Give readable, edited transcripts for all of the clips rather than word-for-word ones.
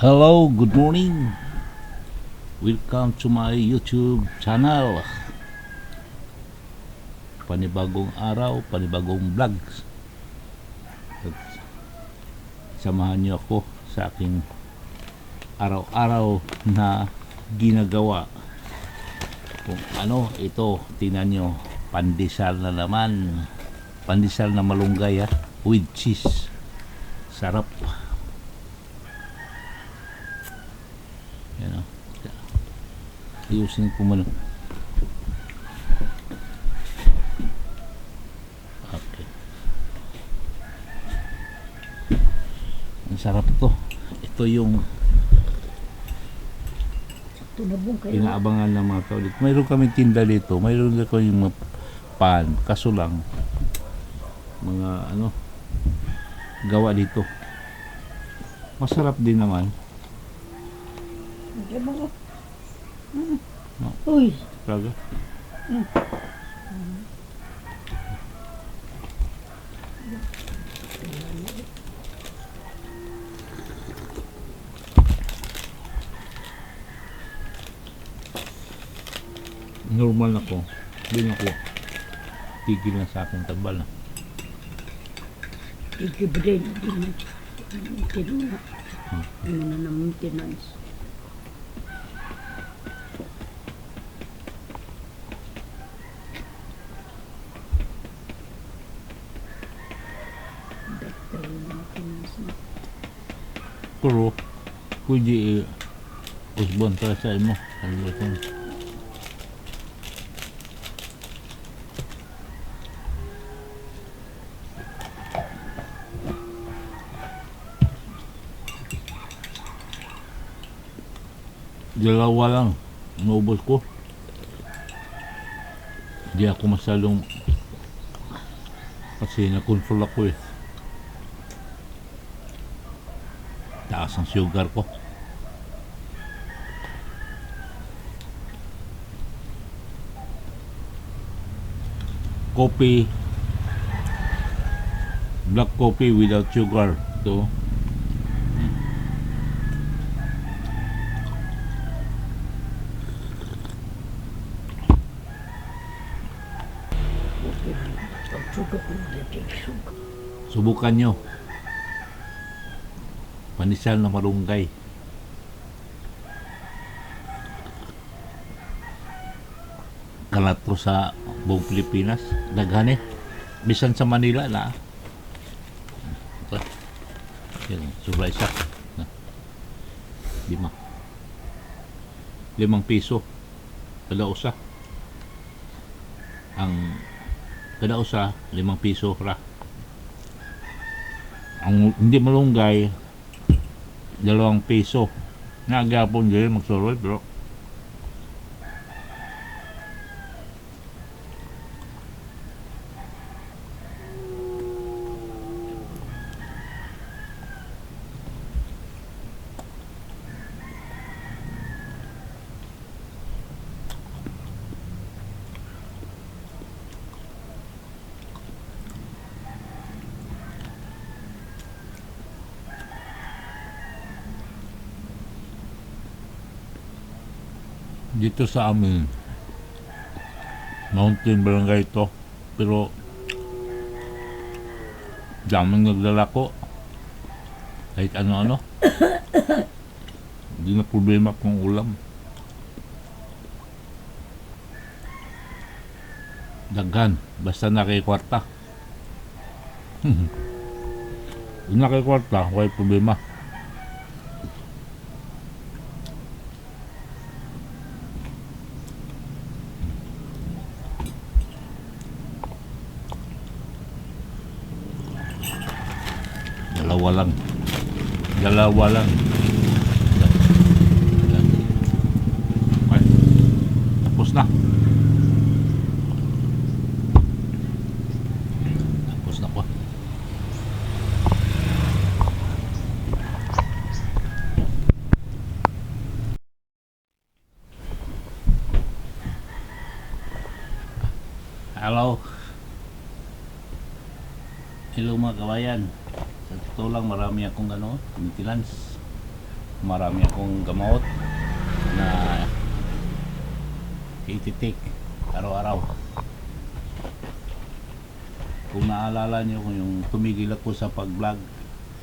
Hello, good morning. Welcome to my YouTube channel. Panibagong araw, panibagong vlogs. At samahan niyo ako sa aking araw-araw na ginagawa. Kung ano ito, tingnan nyo, pandesal na naman. Pandesal na malunggay with cheese. Sarap. Yan o. Ayusin ko muna. Okay. Ang sarap to. Ito yung inaabangan ng mga tao dito. Mayroon kaming tinda dito. Mayroon ako yung mga pan. Kaso lang, mga gawa dito. Masarap din naman. No. Uy. Talaga? Normal na ko. Hindi na ko tigil na sa aking tabal na. Tigibrin din. Tinuna. Ano na ng maintenance. Pero pwede usbon para sa imo. Kalimutan. Dalawa lang naubos ko. Di ako masyadong kasi na-control ako taas ang sugar ko. Coffee, black coffee without sugar. Ito. Subukan nyo. Pandesal na malunggay. Kalatro sa buong Pilipinas. Daghan bisan sa Manila na. Ito. Yan, sobra isa. 5 piso. Kada usa. Ang kada usa 5 piso ra. Ang hindi malunggay 2 piso. Nagapon din magsuroy bro. Dito sa amin mountain barangay ito, pero daming naglalako kahit ano-ano. Hindi na problema kung ulam. Daghan basta nakikwarta. Kung nakikwarta wala problema. Dalawa lang. Ay, tapos na. Tapos na po. Hello. Hello mga kabayan. Sa totoo lang marami akong maintenance. marami akong gamot na ititik araw-araw. Kung naalala niyo kung yung tumigil ako sa pag-vlog,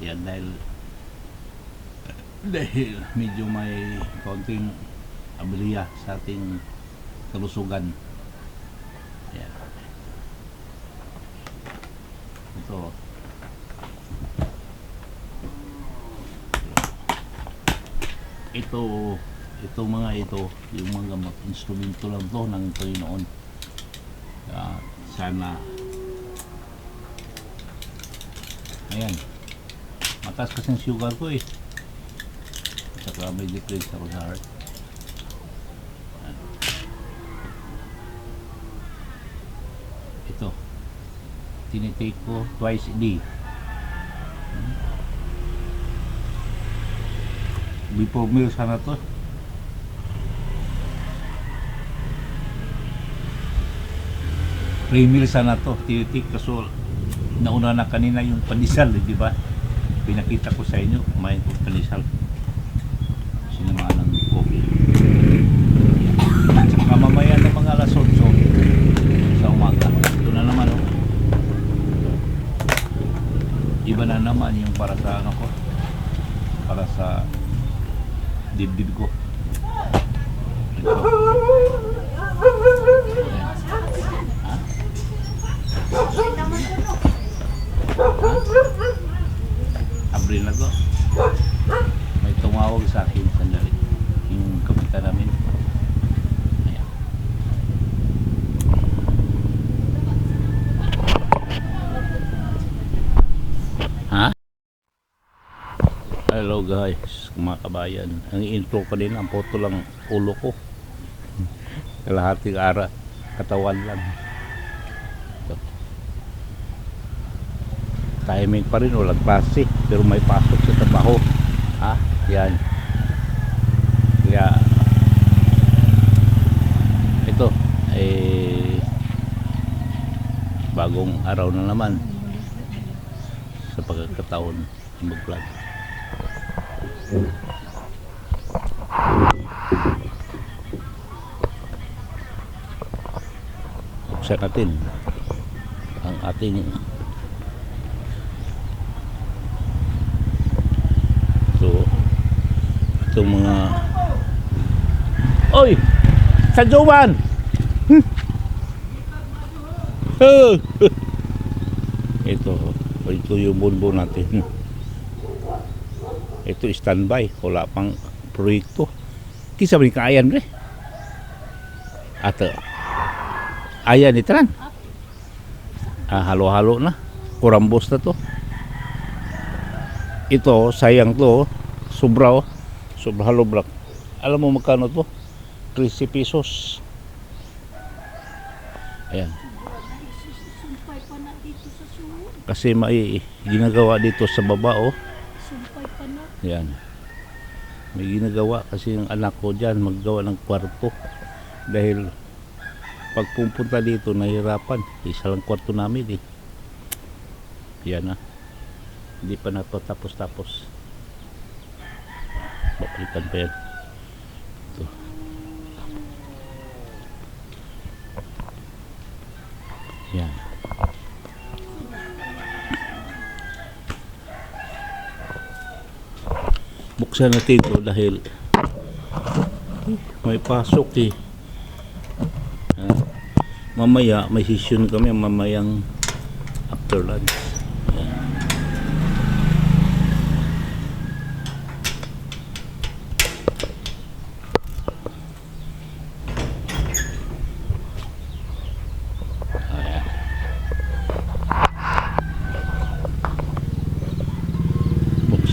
yan dahil medyo may kaunting aberya sa ating kalusugan. Yan. Ito. Ito mga ito, yung mga instrumento lang to ng Panginoon. Sana ayan, mataas kasi ang sugar ko eh, saka may decrease ako sa heart. Ayan. Ito tinitake ko twice a day. Before meal sana to. Pre-meal sana to, tinitik kaso nauna na kanina yung pandesal, di ba? Pinakita ko sa inyo, kumain ko pandesal. Sinamahan ng coffee. At saka mamaya ng mga alas 8 sa umaga. Ito na naman, oh. Iba na naman yung para sa ano ko, para sa dibdib ko. Ito. Abril na to. May tumawag sa akin sandali. Yung kapitan namin. Ayan. Ha? Hello guys, mga kabayan. Ang intro ko din, ang photo lang ulo ko. Kalahating ara, katawan lang. Timing pa rin, walang klase pero may pasok sa trabaho. Yan. Kaya ito bagong araw na naman sa pagkakataon mag-vlog. Buksan natin ang ating itong mga oy sa Jovan. Ito yung bunbun natin. Ito standby, wala pang proyekto. Kisa ba ni kaayan bre? Ato ayan ni Tran. Halo-halo na, kurambos na to. Ito sayang to, sobra. Sobra halobrak. Alam mo magkano to? 13 pesos. Ayan. Sumpay pa na dito sa suwon. Kasi may ginagawa dito sa baba, oh. Sumpay pa na. Ayan. May ginagawa kasi yung anak ko dyan maggawa ng kwarto. Dahil pag pupunta dito nahirapan. Isa lang kwarto namin eh. Yan na. Hindi pa na to tapos. Papalitan pa yan. Ito. Yan. Buksan natin ito dahil may pasok eh. Mamaya may session kami mamayang after lunch.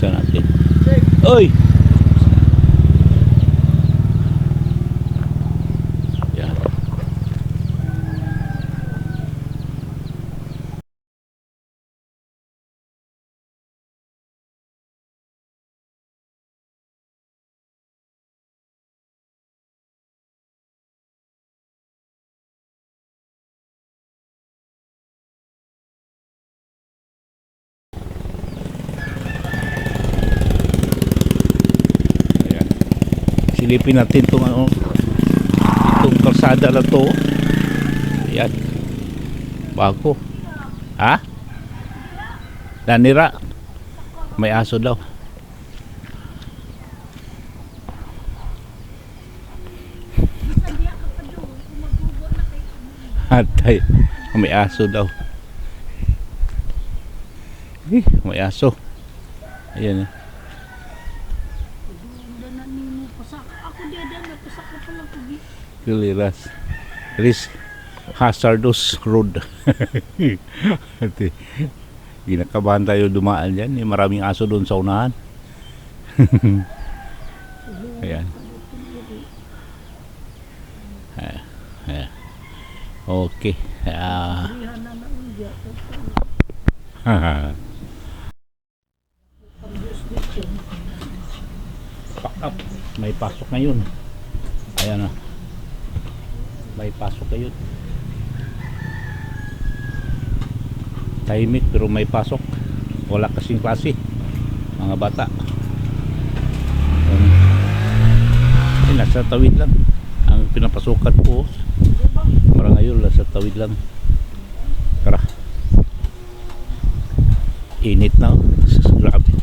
Natin. Oy. Yan. Silipin natin itong ano, itong kalsada na to. Ayan. Bago. Ha? Nanira. May aso daw. Kanya ka pa doon, kung magbubo na kayo. Atay. May aso daw. May aso. Ayan. Doon na nimo pasak. Ako deda na pasak ka pala kugi. Kiliras. Risk hazardous road. Ate, ginakabahan tayo dumaan dyan. Maraming aso doon sa unahan. Ayan. Ayan. Okay. Rihan na na uya. Pack up. May pasok ngayon. Ayan na. May pasok ngayon. Tahimik pero may pasok. Wala kasing klase. Mga bata. Nasa tawid lang. Ang pinapasukan ko. Para ngayon nasa tawid lang. Tara. Init na. Grabe.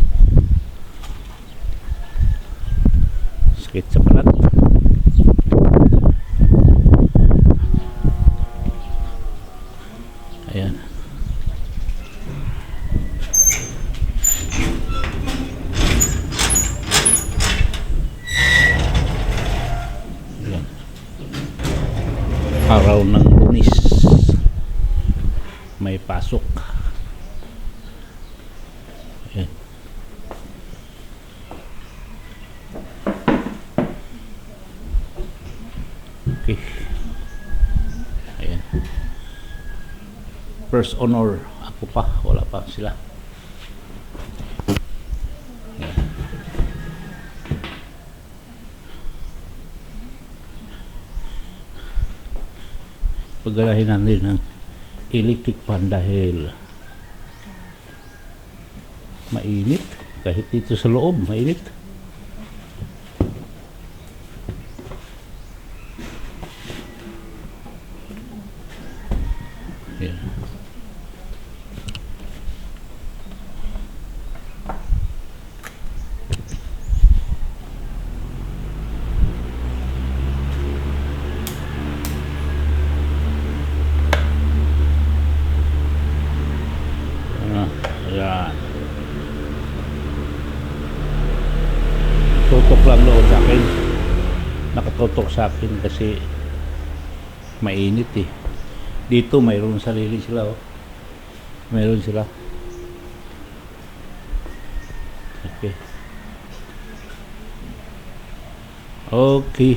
Sakit sa balat. Ayan. Ayan. Araw ng Lunes. May pasok. Ayan. Okay. Ayan. First honor. Ako pa. Wala pa sila. Ayan. Paggalahin natin ng electric fan dahil mainit. Kahit dito sa loob, mainit. Ayan. Ayan. Tutok lang doon sa akin. Nakatutok sa akin kasi mainit eh. Dito mayroon sarili sila oh. Mayroon sila. Okay. Okay.